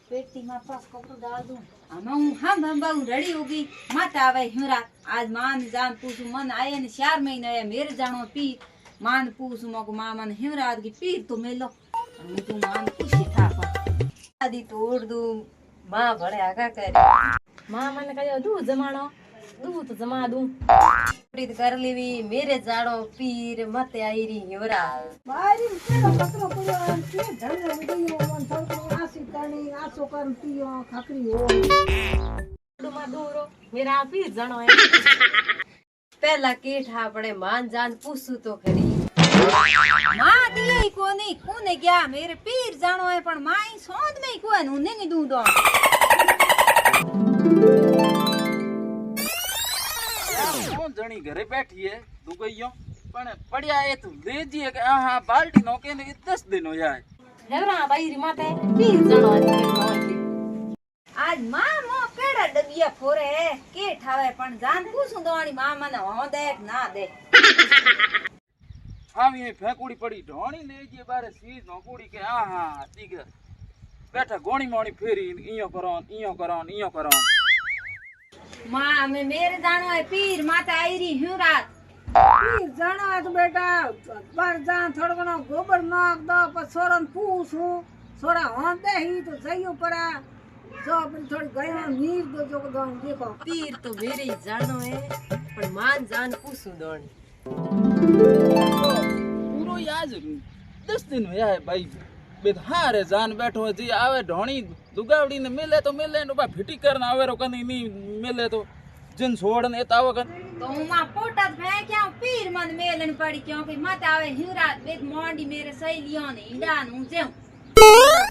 पेटी में पास कपड़ो डाल दूं हम बहु रेडी होगी मत आवे हिरा आज मान जान पूछू मन आए ने 4 महीने आया मेरे जानो पी मान पूछू मको मामन हिरा की पीर तो मेलो हूं तू मान खुशी था आदि तोड़ दू मां भड़े आगा करे मां मन कहो दू जमानो दू तो जमा दूं प्रीत कर लेवी मेरे जाड़ो पीर मत आई री हिरा बारी केड़ो कतरो पयो के ढंग विडियो मन थोड़ो आसी करनी आसो कर पियो खाकरी हो डुमा दूरो मेरा पीर जानो है पहला केठा पड़े मान जान पूछू तो खरी मां दिए कोनी कोने क्या मेरे पीर जानो है पण माई सोंद में कोन नु नहीं दूं दो कौन जणी घरे बैठी है दुगइयो पण पड़िया है तू लेजी के आहा बाल्टी नो के 10 दिन हो जाए हेवरा भाई री माते पीर जानो है आज मां मो केड़ा डबिया फोरे के ठावे पण जान पूछू दोणी मां मने हो दे ना दे हम ये फेकुड़ी पड़ी ढोणी लेजी बारे सीज नो कुड़ी के आहा ठीक है बैठा गोणी मोणी फेरी इयो करो मां में मेरे जानो है पीर माता आई री हूं रात पीर जाना है तो बेटा बार जान थोड़ो घणो गोबर नाख दो पर सोरन पूछू सोरा होंदे ही तो सही पड़ा जो अपनी थोड़ी गयो नीर दो जो दो देखो पीर तो मेरे ही जानो है पर मान जान पूछू दोणी पूरो आज 10 दिन हो जाए भाई बेधारे जान बैठो जी आवे ढोणी दुगावड़ी ने मिले तो मिले नो बा फिटी करना आवे रो कनी नी मिले तो जिन छोड़ ने ताव कन तो मां पोटा मैं क्या पीर मन मेलन पड़ी क्योंकि मत आवे हिरा बेद मोंडी मेरे सहेलियों ने इंडा नु जेऊ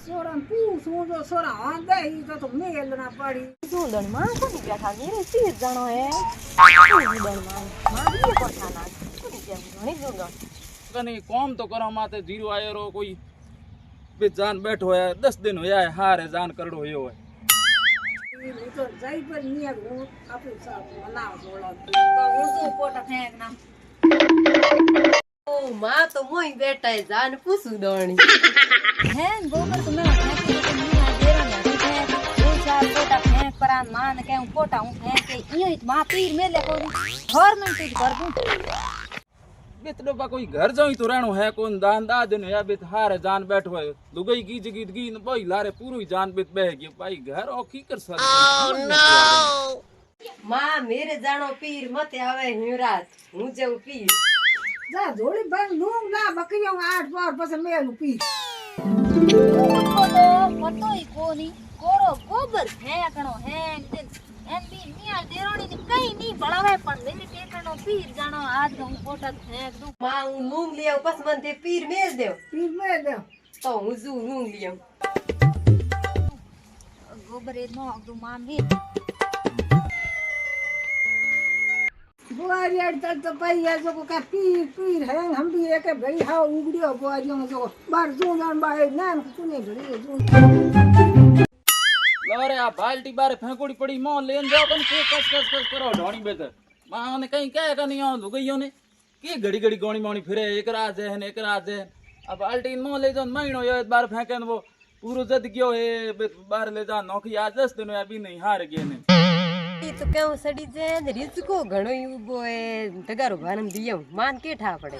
सोरन पूछू जो सोरा होंदे ही तो मेलना पड़ी सुंदर मां को नहीं बैठा मेरे पीर जानो है सुंदर मां ये पठाना को नहीं घणी सुंदर कनी कौम तो करो माते जीरो आयो रो कोई बे जान बैठो है 10 दिन हो जाए हारे जान करड़ो होयो है ये तो जाई पर नियर हूं अपने साथ मना बोला तो हूं जो पोटा फेंकना ओ मां तो मोई बेटा है जान पूछू दोणी है गोबर तो मैं फेंक के नहीं आ दे रहा है दो चार पोटा फेंक परान मान के हूं पोटा हूं फेंक के इयो मां पीर मेले को गवर्नमेंट ही कर दूं बेतडो बा कोई घर जाई तो रहणो है कोन दान दादन या बेत हारे जान बैठो है दुगई की जगी गी न बोई लारे पूरो ही जान बेत बह गई भाई घर औखी कर सर मां मेरे जानो पीर मत आवे हिरात हूं जेऊ पीर जा जोड़ी बन लूंग ना बकरियों 8 बार बस मेलू पी पतो ही कोनी कोरो गोबर फेंकणो है दिन एन बी निया देरोनी ने कई नहीं बळावे पण मेरे टेकणो पीर जानो आज हूं पोटा फेंक दूं मां हूं लूंग लियो बस मन ते पीर मेल देव पीर मेल दे तो हूं जू लूंग लियो गोबर ए नो दू मां में बुआरी अड़ तो भाई है जो का पीर है हम भी एक भाई हां उगड़ियो बुआरियों में जो बार जू जान बाए नाम कुने घड़ी जू लवरे आ बाल्टी बारे फेकुड़ी पड़ी मो लेन जाओ कन के कस करो ढोणी बेत मां ने कहीं कह कनी आ दुगइयो ने के घड़ी घड़ी गोणी मोणी फिरे एक राज है ने एक राज है अब बाल्टी मो ले जो महीनो यो बार फेंकन वो पूरो जद गयो है बार ले जा नौकरी आज 10 दिन अभी नहीं हार गए ने ई तो केउ सडी जे रिस्को घणो युगो है तगारो भानम दियो मान के ठा पड़े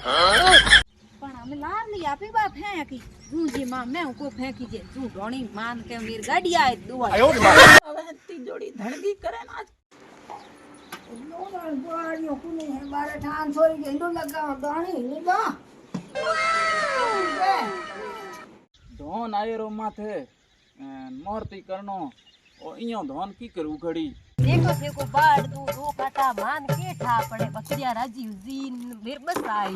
पण हम लार ली आपी बा फेंकी जू जी मां मैं को फेंकी जे जू ढोणी मान के मेरी गाड़ी आए दुआ अब ती जोड़ी धड़गी करे ना लोगन बुआरियों कुने है बारे ठान छोरी के हिंदू लगा दानी नी बा धोन आयो रो माथे मूर्ति करनो ओ इयो धोन की करू घड़ी देखो बाड़ दू रो काटा मान के ठा पड़े बकरिया राजी जीन मेर बस आई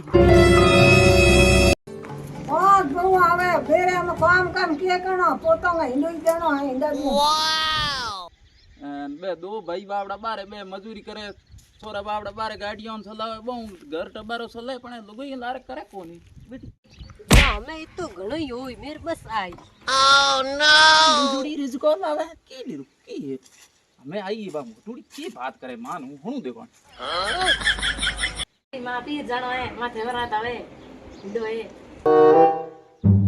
और बहु आवे फेरे में काम के करनो पोतो में हिंदू देनो है हिंदू वाओ बे दो भाई बावड़ा बारे बे मजूरी करे छोरा बावड़ा बारे गाड़ियों चलावे बहु घर टबारो चले पण लुगई लारे करे कोनी बेटी हां मैं तो घणो ही होई मेर बस आई ओह नो जोड़ी रिजको लावे की लिरु की है मैं आई बा मोटूड़ी की बात करे मानू हुनु देखो मां पीर जानो है माथे वरात आवे हिंदू है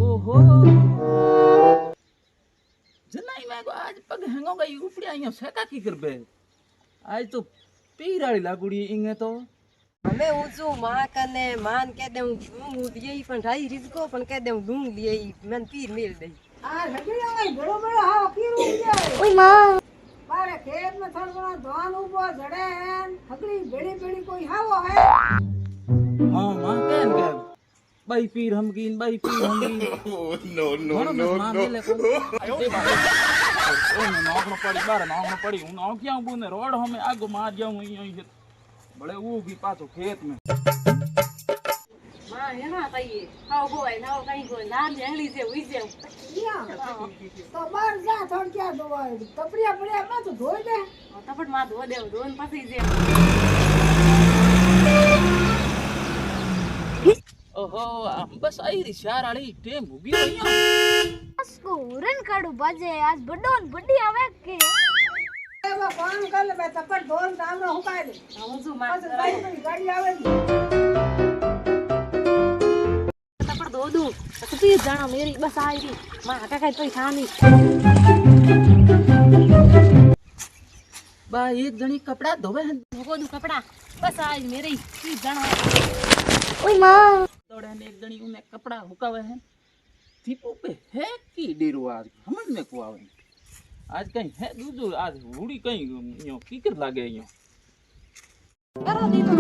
ओहो जनाई मैं आज पग हेंगो गई उपड़िया यो सेका की करबे आज तो पीराड़ी लागुड़ी इंगे तो અમે હું છું માં કને માન કે દઉં હું દિયે પણ રાઈ રીઝકો પણ કે દઉં ડુંગ દિયે મન પીર મેલ દઈ આ રગડી આવે બડો બડો હાવ પીરું જાય ઓય માં મારે ખેત માં થોડો ધોન ઉભો જડે હકડી બેડી બેડી કોઈ હાવો હે हां मां केन के by Pir हमकीन by Pir हमकीन no no no मां मेले को ते बारे ओ नौकनो पड़ी हूं नौ क्या बुने रोड हमें आगो मार जाऊं यहीं बड़े वो भी पाछो खेत में માં એના કઈ હાવ હોય નાવ કઈ કોઈ ના જંગલી છે ઉઈ છે તો બાર જા થોડ ક્યાં ધોવાય કપડિયા પડ્યા માં તો ધોઈ દે તપટ માં ધો દેવ ધોન પછી છે ओहो बस आई री शार वाली टेम उगी रही है उसको उरन काढू बाजे आज बड्डो न बड्डी आवे के એવા કામ કર લે બે તપટ ધોન ડામરો હુકાય દે હું છું માં ગાડી આવે ને તપટ ધો દઉં તો પીર જાણો મેરી બસ આઈ રી માં કાકા કોઈ ખાની बा एक जणी कपड़ा धोवे है ધોકો દઉં કપડા બસ આઈ મેરી પીર જાણો ओय मां दौड़े ने एक जणी उन्हें कपड़ा हुकावे है थीपो पे है की डेरो आज समझ में को आवे आज कहीं है दूजो आज हुड़ी कहीं यो कीकर लागे यो કરો દી તો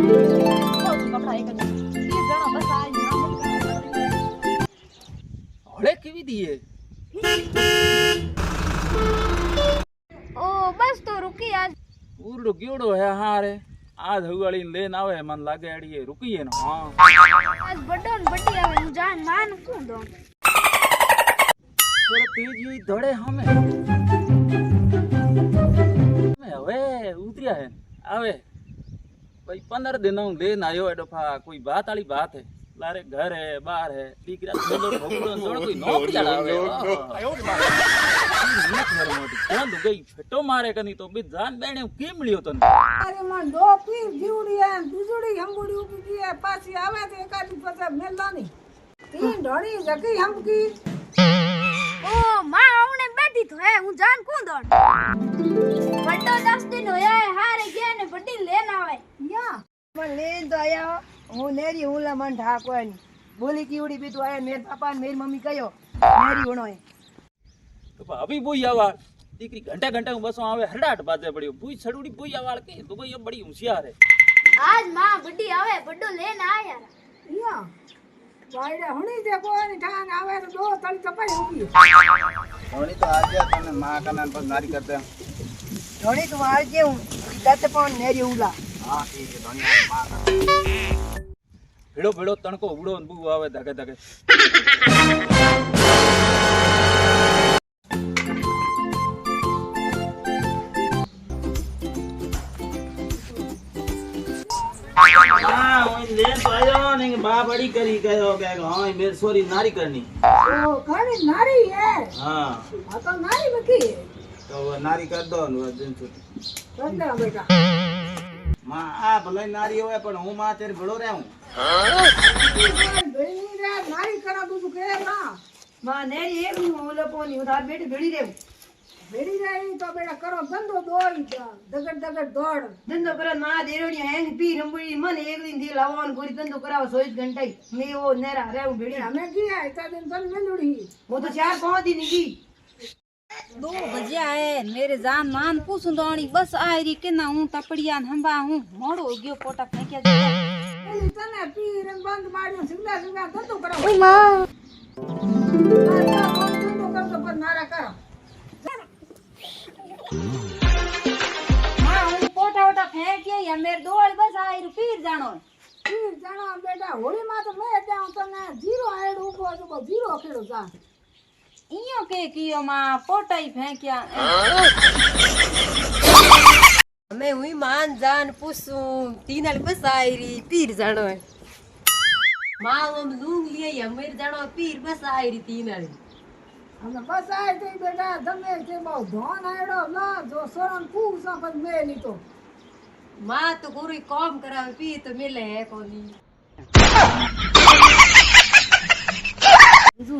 કપડા એક પીર જાણો બસ આઈ होले केवी दिए ओ बस तो रुकी आज उरडो गेड़ो है हारे आज हुवाली लेन आवे मन लागे अड़िए रुकीए ना हां आज बड्डो न बड्डी आवे हूं जान मान को दो थोड़ा तेज ही दौड़े हमें हवे उतरिया है आवे भाई 15 दिन लेन आयो एडो फा कोई बात वाली बात है लारे घर है बाहर है दीकरा मेलो ठोकरो दौड़ कोई नौकरी आवे आयो कौन गई फटो मारे कनी तो बी जान बेणे के मिलियो तने અરે માં દો પીર જીવડી આ બીજુડી હંગુડી ઉભી દી પાછી આવે તો એકાદી પછી મેલવાની તીન ઢોળી જકી હમકી ओ मां આવને બેઠી તો હે હું જાન को दो बड्डो 10 दिन होया है हारे गया ने बड्डी लेन आवे યા પણ લેન તો આયા હું નેરી હુલા મન ઠાકોની બોલી કીવડી બી તો આયા મેર પાપા ને મેરી મમ્મી કયો નેરી હોણો હે तो अभी बुई आवा दीकरी घंटा घंटा बसो आवे हरडाट बाजे पड़ियो बुई छड़ुड़ी बुई आवाल के तो भाई बड़ी होशियार है आज मां बड्डी आवे बड्डो लेन आया યા વાયડા હુણી દે કોઈ ઠાંગ આવે તો દો તળી કપાઈ ઉભી ધોની તો આજે તને માં કના પર નારી કરતે ધોણી તું હાલ જેવું દત પણ નેરી હુલા हां ठीक है धोनी मां भेड़ो भेड़ो तणको उड़ो न बू आवे धके धके हां ओइ ले पायो ने बा बड़ी करी कहो के हां मेरी सोरी नारी करनी ઓ ઘણી નારી હે हां આ તો નારી બકી तो वो नारी कर दो न दिन छुट्टी બંદા બેટા मां आ भले नारी होवे पण हूं मां तेरे भड़ो रहूं બેની રે નારી કરા બીજું કે ના માં નેરી એક હું ઓલો પોની હું તાર બેટી ભેડી રેવ બેડી રહી તો બેટા કરો ધંધો દોડી દગડ દગડ દોડ ધંધો કરે માં દેરોડી હેંગ પી રંબડી મને એક દિન દી લાવવાન ગોરી ધંધો કરાવો 24 ઘંટા મે ઓ નેરા રહેવું ભેડી અમે ગયા તા દિન તન મેલુડી वो तो 4-5 दिन की 2 बजे आए मेरे जान मान पूछूं दौड़ी बस आई री के ना हूं तपड़िया न हंबा हूं मोड़ो हो गयो पोटा फेंकिया जगह એની તને પીર ને બંધ માર્યો સિંગા સિંગા ધંધો કરો ओय मां ધંધો કરતો પર નારા કરો हां हूं पोटा वोटा फेंकिया या मेरे दोड़ बस आई री पीर जानो પીર જાણો બેટા હોળી માં તો મેં ત્યાં તને જીરો હેડ ઉભો તો જીરો ખેડો જા इयो के कियो मां पोटा ही फेंकिया मैं हुई मान जान पूछूं तीन आली बस आई री पीर जानो है मां हम लूंग लिए या मेर जानो पीर बस आई री तीन आली અને બસ આય તો બેટા તમે કે બહુ ધોન આયડો ના જો સોરન પૂછો પર મેલી તો मां तो गुरु काम करावे पीर तो मिले है कोनी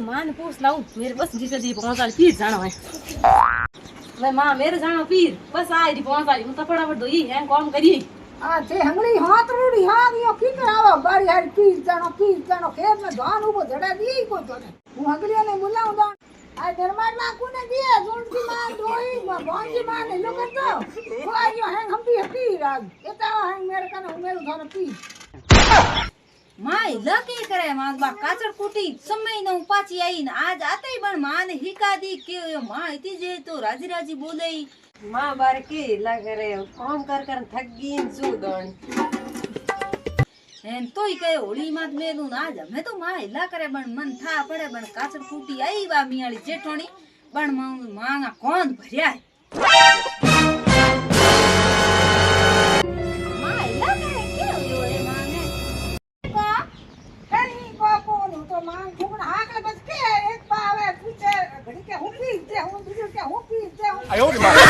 मान पूछ लाऊं मेरे बस जिसे जी पहुंचा पीर जानो है હવે માં મેરે જાણો પીર બસ આ રી પહોંચાડી હું તો ફટાફટ ધોઈ હે કામ કરી આ તે હંગલી હાથ રૂડી હા યો કી કરાવો બારી હારી પીર જાણો ખેત में धान उबो जड़ा दी को तोने હું હંગલી ને બોલાઉં દો આ દરબાર માં કોને દીએ જોણકી માં ડોઈ ભોંજી માં ને લો કરતો કોઈયો હેંગ હંપી પીર આજ એતા હેંગ મેરે કને ઉમેરું થાને પીર માય લકી કરે માં બા કાચર કુટી સમય નો પાછી આઈ ને આજ આતઈ પણ માને હિકા દી કે માં હતી જે તો રાજી રાજી બોલે માં બાર કે લાગે રે કામ કર થકી શું દોણ એમ તોય કઈ હોળી માં મેલું ના આજ અમે તો માં હિલા કરે પણ મન થા પડે પણ કાચર કુટી આઈ વા મિયાળી જેઠોણી પણ માં કોણ ભર્યા માં હિલા કરે કેવું રે માને કઈ બાપો નું તો માં ઘુમણ હાકલે બસ કે એક પાવે પૂછે ઘડી કે હું પીર દે હું બીજું કે હું પીર દે